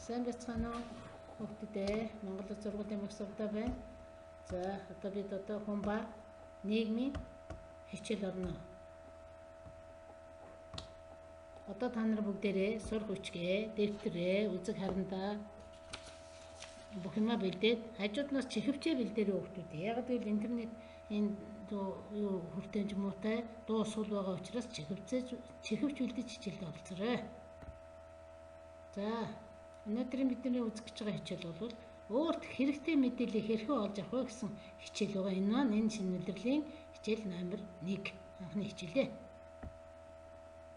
Сайн байцгаана уу хүүхдүүдээ. Монгол Улс сургуулийн мах сургалтаа байна. За одоо бид хүн ба нийгмийн хичээл орно. Одоо та нар бүгдээрээ сурах хүчгээ, дэвтэрээ, үзэг харандаа бүх юмаа бэлдээд хажууднаас чихвчээ бэлдээрэй хүүхдүүдээ. Яг гэвэл интернет энэ юу хүртээмж муутай дуу сул байгаа учраас чихвч бэлдэж хичээлд оролцоорой. За өнөөдрийн бидний үзэх гэж байгаа хичээл бол өөрт хэрэгтэй мэдээллийг хэрхэн олж авах вэ гэсэн хичээл байгаа. Энэ маань энэ шинэ мэдрэлийн хичээл номер 1 анхны хичээлээ.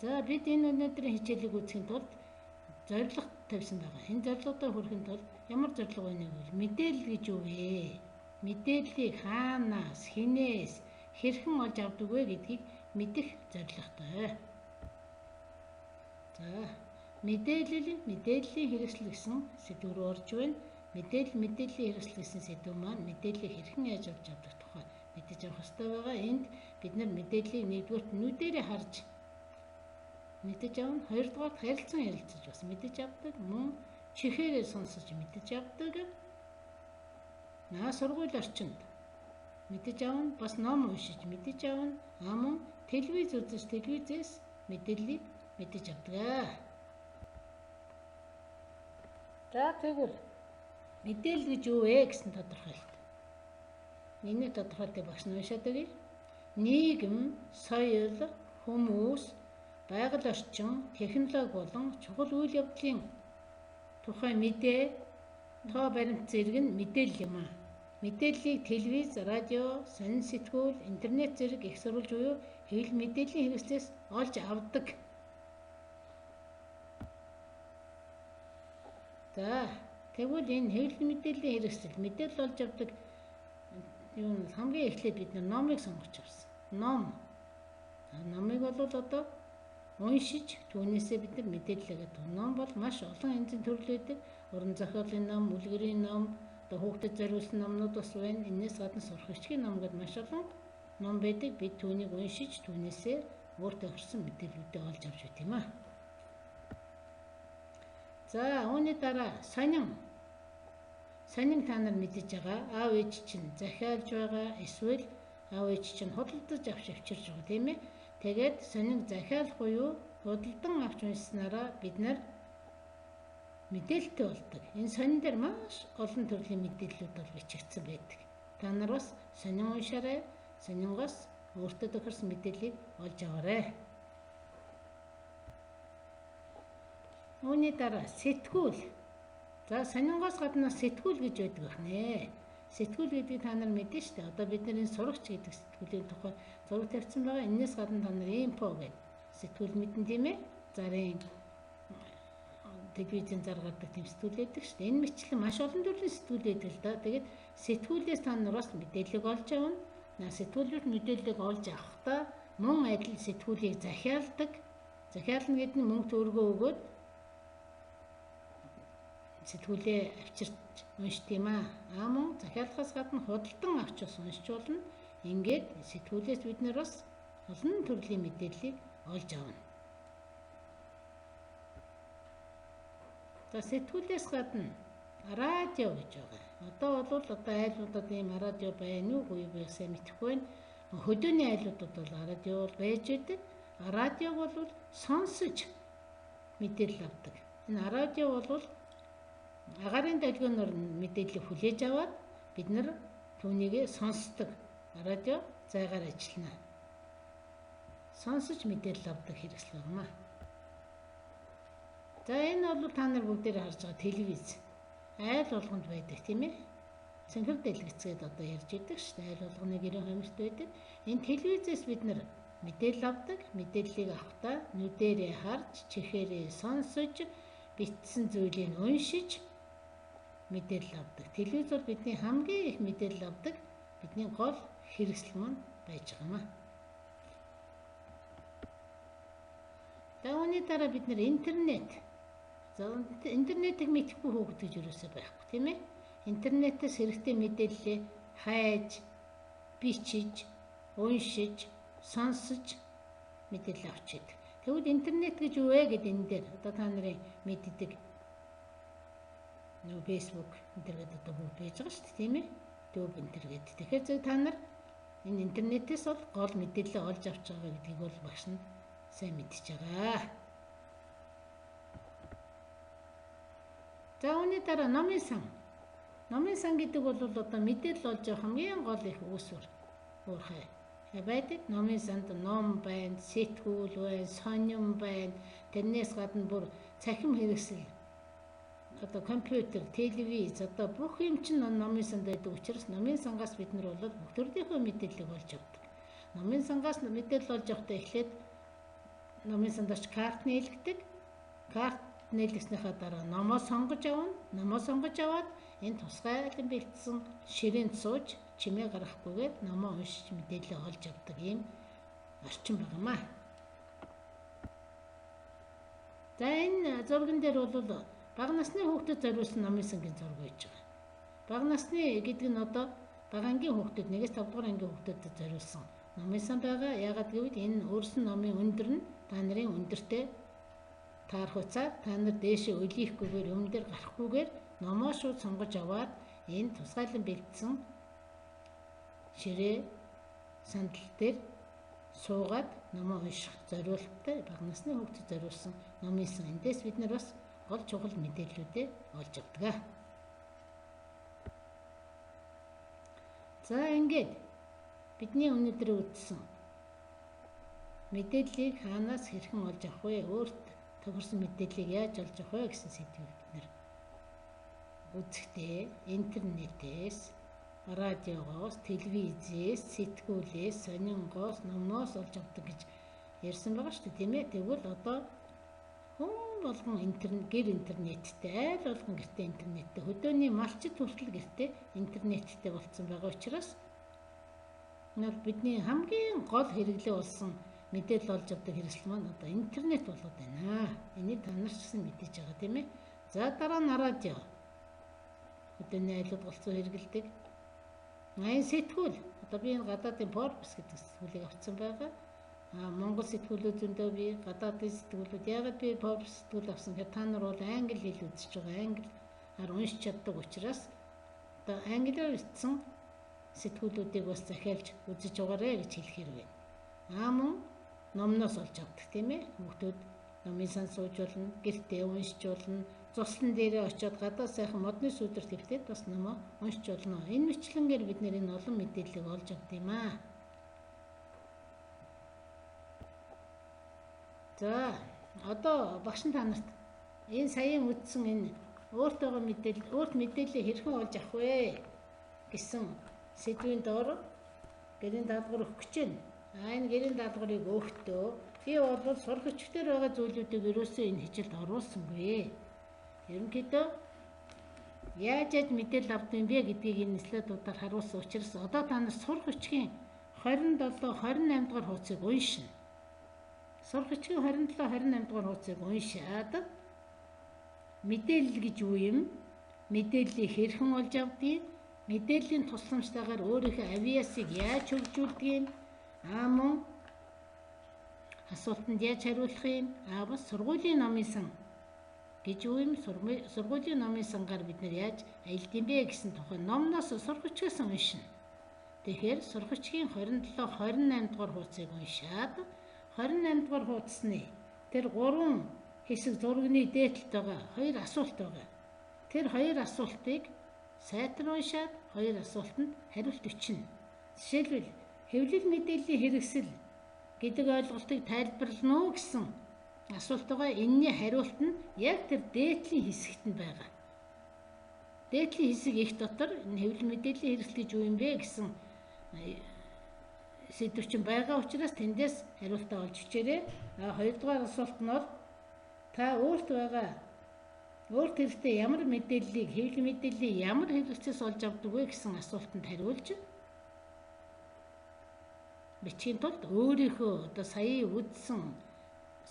За бид энэ өнөөдрийн хичээлийг үзэхийн тулд зорилго тавьсан байгаа. Энэ зорилгодоо хүрэхэд тулд ямар зорилго байна вэ? Мэдээлэл гэж юу вэ? Мэдээллийг хаанаас, хинээс, хэрхэн олж авдаг вэ гэдгийг мэдэх зорилготой. За мэдээллийн хэрэгсэл гэсэн сэдв рүү орж байна. Мэдээллийн хэрэгсэл гэсэн сэдв маань мэдээллийг хэрхэн яаж авч авдаг тухай мэдэж авах хэрэгтэй байгаа. Энд бид нар мэдээллийг нэгдүгээр нүдэрээ харж мэдэж авна. Хоёрдугаар харилцан ярилцаж бас мэдэж авдаг. Мөн чихээрээ сонсож мэдэж авдаг. Сургууль орчинд мэдэж авна. Бас ном уншиж мэдэж авна. Мөн телевиз үзэж телевизээс мэдээллийг мэдэж авдаг. За тэгвэл мэдээлэл гэж юу вэ гэсэн тодорхойлт. Миний тодорхойлтыг багш нь уншаад өгье. Нийгэм, соёл, хүмүүс, байгаль орчин, технологи болон чухал үйл явдлын тухай мэдээ, тоо баримт зэрэг нь мэдээлэл юм аа. Мэдээллийг телевиз, радио, сонин сэтгүүл, интернет зэрэг их сурвалж буюу хэвлэл мэдээллийн хэрэгслээс олж авдаг. За тэгвэл энэ хэвлэл мэдээллийн хэрэгсэл мэдээлэл олж авдаг юу нь хамгийн эхлээд бид номыг сонгож авсан. Номыг бол одоо уншиж түүнээсээ бид нар мэдээлэл авдаг. Ном бол маш олон янзын төрөл байдаг. Уран зохиолын ном, үлгэрийн ном, одоо хүүхдэд зориулсан номнууд бас байна. Энээс гадна сурах хичгийн ном гэдэг маш олон ном байдаг. Бид түүнийг уншиж түүнээсээ өөртөө хүрсэн мэдээллүүдээ олж авч байт юм аа. За үүний дараа сонин та нар мэдэж байгаа. Аав ээж чинь захиалж байгаа, эсвэл аав ээж чинь худалдаж авчирч байгаа тийм ээ. Тэгээд сонин захиалах буюу худалдан авч уншсанараа бид нар мэдээлэлтэй болдог. Энэ сонин дээр маш олон төрлийн мэдээллүүд бол бичигдсэн байдаг. Та нар бас сонин уншаарай. Сонингоос өөртөө тохирсон мэдээллийг олж аваарай. Үүний дараа сэтгүүл. За сонингоос гадна сэтгүүл гэж байдаг байна. Сэтгүүл гэдэг та нар мэдэн штэ. Одоо бид нар энэ сурагч гэдэг сэтгүүлийн тухай зураг тавьсан байгаа. Энээс гадна та нар инфо гэдэг сэтгүүл мэдэн тийм ээ. Зарын телевизэн зар гардаг тийм сэтгүүл байдаг штэ. Энэ мэтлэн маш олон төрлийн сэтгүүл байдаг л да. Тэгээд сэтгүүлээс та нар бас мэдээлэл олж авна. Сэтгүүлүүд мэдээлэл олж авахдаа мөн адил сэтгүүлийг захиалдаг. Захиална гэдэг нь мөнгө төгрөгөө өгөөд сэтгүүлээ авчирч уншд юм аа. Мөн захиалгаас гадна худалдан авч бас уншиж болно. Ингээд сэтгүүлээс бид нар бас олон төрлийн мэдээллийг олж авна. За сэтгүүлээс гадна радио гэж байгаа. Одоо айлуудад ийм радио байна уу үгүй сайн мэдэхгүй байна. Хөдөөний айлуудад бол радио байж байдаг. Радиог бол сонсож мэдээлэл авдаг. Энэ радио бол агарын долгионоор мэдээлэл хүлээж аваад бид нар түүнийг сонсдог. Радио зайгаар ажиллана. Сонсож мэдээлэл авдаг хэрэгсэл байна. За энэ бол та нар бүгдээр харж байгаа телевиз. Айл болгонд байдаг тийм ээ. Цэнхэр дэлгэцгээд одоо ярьж идэг шүү дээ. Айл болгоны гэрийн хомирт байдаг. Энэ телевизээс бид нар мэдээлэл авдаг. Мэдээллийг авахдаа нүдэрээ харж, чихээрээ сонсож, бичсэн зүйлийг уншиж мэдээлэл авдаг. Телевиз бол бидний хамгийн их мэдээлэл авдаг бидний гол хэрэгсэл маань байж байгаа юм аа. Үүний дараа бид нар интернет. За интернетийг мэдэхгүй хүүхэд гэж юусоо байхгүй тийм ээ. Интернетээс хэрэгтэй мэдээллээ хайж, бичиж, уншиж, сонсож мэдээлэл авч идэг. Тэгвэл интернет гэж юу вэ гэдэг энэ дээр одоо та нарын мэддэг Нөгөө Facebook энэ төр гэдэг одоо бүгд байж байгаа шүү дээ, тийм ээ? YouTube энэ төр гэдэг. Тэгэхээр зөв та нар энэ интернетээс бол гол мэдээлэл олж авч байгаа гэдгийг бол багш нь сайн мэдчихэж байгаа. За үүний дараа номын сан. Номын сан гэдэг бол одоо мэдээлэл олж авах хамгийн гол их үүсвэр уурхай байдаг. Номын санд ном байна, сэтгүүл байна, сонин байна. Тэрнээс гадна бүр цахим хэрэгсэл одоо компьютер, телевиз одоо бүх юм чинь номын санд байдаг учраас номын сангаас бид нар бол бүх төрлийн мэдээллийг олж авдаг. Номын сангаас мэдээлэл олж авахдаа эхлээд номын сандаач карт нийлэгдэг. Карт нийлгэснийхаа дараа номоо сонгож авна. Номоо сонгож аваад энэ тусгайлан бэлдсэн ширээнд сууж чимээ гаргахгүйгээр номоо уншиж мэдээлэл олж авдаг юм орчин байнамаа. За энэ зурган дээр бол бага насны хүүхдэд зориулсан номын сангийн зураг байж байгаа. Бага насны гэдэг нь одоо бага ангийн хүүхдэд 1-5 дугаар ангийн хүүхдэд зориулсан номын сан байгаа. Яагаад гэвэл энэ өөрсөн номын өндөр нь та нарын өндөртэй таархуцаад та нар дээшээ өлийхгүйгээр өмнө дээр гарахгүйгээр номоо шууд сонгож аваад энэ тусгайлан бэлдсэн ширээ сандал дээр суугаад номоо унших зориулттай бага насны хүүхдэд зориулсан номын сан. Эндээс бид нар бас гол чухал мэдээллүүдээ олж авдаг. За ингээд бидний өнөөдөр үзсэн мэдээллийг хаанаас хэрхэн олж авах вэ? Өөрт тохирсон мэдээллийг яаж олж авах вэ гэсэн сэдвийг бид нэр үзэхдээ интернетээс, радиогоос, телевизээс, сэтгүүлээс, сонингоос, номноос олж авдаг гэж ярьсан байгаа шүү дээ, тийм ээ. Тэгвэл одоо хүн болгон гэр интернеттэй, айл болгон гэртээ интернеттэй, хөдөөний малчид хүртэл гэртээ интернеттэй болсон байгаа учраас бидний хамгийн гол хэрэглээ болсон мэдээлэл олж авдаг хэрэгсэл маань одоо интернет болоод байна. Энийг та нар ч гэсэн мэдээж байгаа, тийм ээ. За дараа нь радио. Хөдөөний айлууд голцоо хэрэглэдэг. Айн сэтгүүл. Одоо би энэ гадаадын Forbes гэдэг сэтгүүлийг авсан байгаа. Монгол сэтгүүлүүд зөндөө би гадаадын сэтгүүлүүд яагаад би Forbes сэтгүүл авсан гэхээр та нар бол англи хэл үзэж байгаа. Англиар уншиж чаддаг учраас одоо англиар бичсэн сэтгүүлүүдийг бас захиалж үзэж байгаарэ гэж хэлэхээр байна. Мөн номноос олж авдаг, тийм ээ. Хүүхдүүд номын сан сууж болно, гэртээ уншиж болно, цуслан дээрээ очиод гадаа сайхан модны сүдэр твтээд бас номоо уншиж болно. Энэ мэтлэнгээр бид нэр энэ олон мэдээллийг олж авдаг юм аа. За одоо багш та нарт энэ саяын үздсэн энэ өөрт мэдээлэл хэрхэн олж авах вэ гэсэн сэдвийн доор гэрийн даалгавар өгөх гэж байна. Энэ гэрийн даалгаврыг өгөхдөө би бол сурах хүчээр байгаа зүйлүүдийг ерөөсөө энэ хичээлд оруулсангүй. Ерөнхийдөө яаж мэдээлэл авдаг юм бэ гэдгийг энэ слайдуудаар харуулсан учраас одоо та нар сурах хүчгийн 27-28 дугаар хуудсыг уншина. Сурах хүчгийн 27-28 дугаар хуудсыг уншаад мэдээлэл гэж юу юм? Мэдээллийг хэрхэн олж авдгийг, мэдээллийн тусламжтайгаар өөрийнхөө авиасыг яаж хөгжүүлдэг юм? Мөн асуултанд яаж хариулах юм? Бас сургуулийн номын сан гэж юу юм? Сургуулийн номын сангаар бид нар яаж аялд юм бэ гэсэн тухай номноос сурах хүчгээс уншина. Тэгэхээр сурах хүчгийн 27-28 дугаар хуудсыг уншаад 28 дугаар хуудасны тэр 3 хэсэг зургийн дээдлэлт байгаа 2 асуулт байгаа. Тэр 2 асуултыг сайтар уншаад 2 асуултанд хариулт өчнө. Жишээлбэл хэвлэл мэдээллийн хэрэгсэл гэдэг ойлголтыг тайлбарлана уу гэсэн асуулт байгаа. Энэний хариулт нь яг тэр дээдлийн хэсэгт нь байгаа. Дээдлийн хэсэг их дотор энэ хэвлэл мэдээллийн хэрэгсэл гэж юу юм бэ гэсэн сэдвчин байгаа учраас тэндээс хариултаа олж өчээрэй. Хоёрдугаар асуулт нь бол та өөрт хэрэгтэй ямар мэдээллийг хэвлэл мэдээллийн ямар хэрэгцээс олж авдаг вэ гэсэн асуултанд хариулж бичгийн тулд өөрийнхөө одоо сая үзсэн,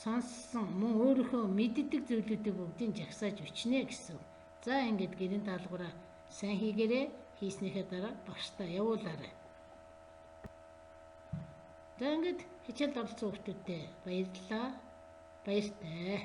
сонссон, мөн өөрийнхөө мэддэг зүйлүүдийг бүгдийг жагсааж бичнэ гэсэн. За ингээд гэрийн даалгавраа сайн хийгээрэй. Хийснийхээ дараа багштай явуулаарай. За ингээд хичээлд оролцсон хүмүүстээ баярлалаа. Баяртай.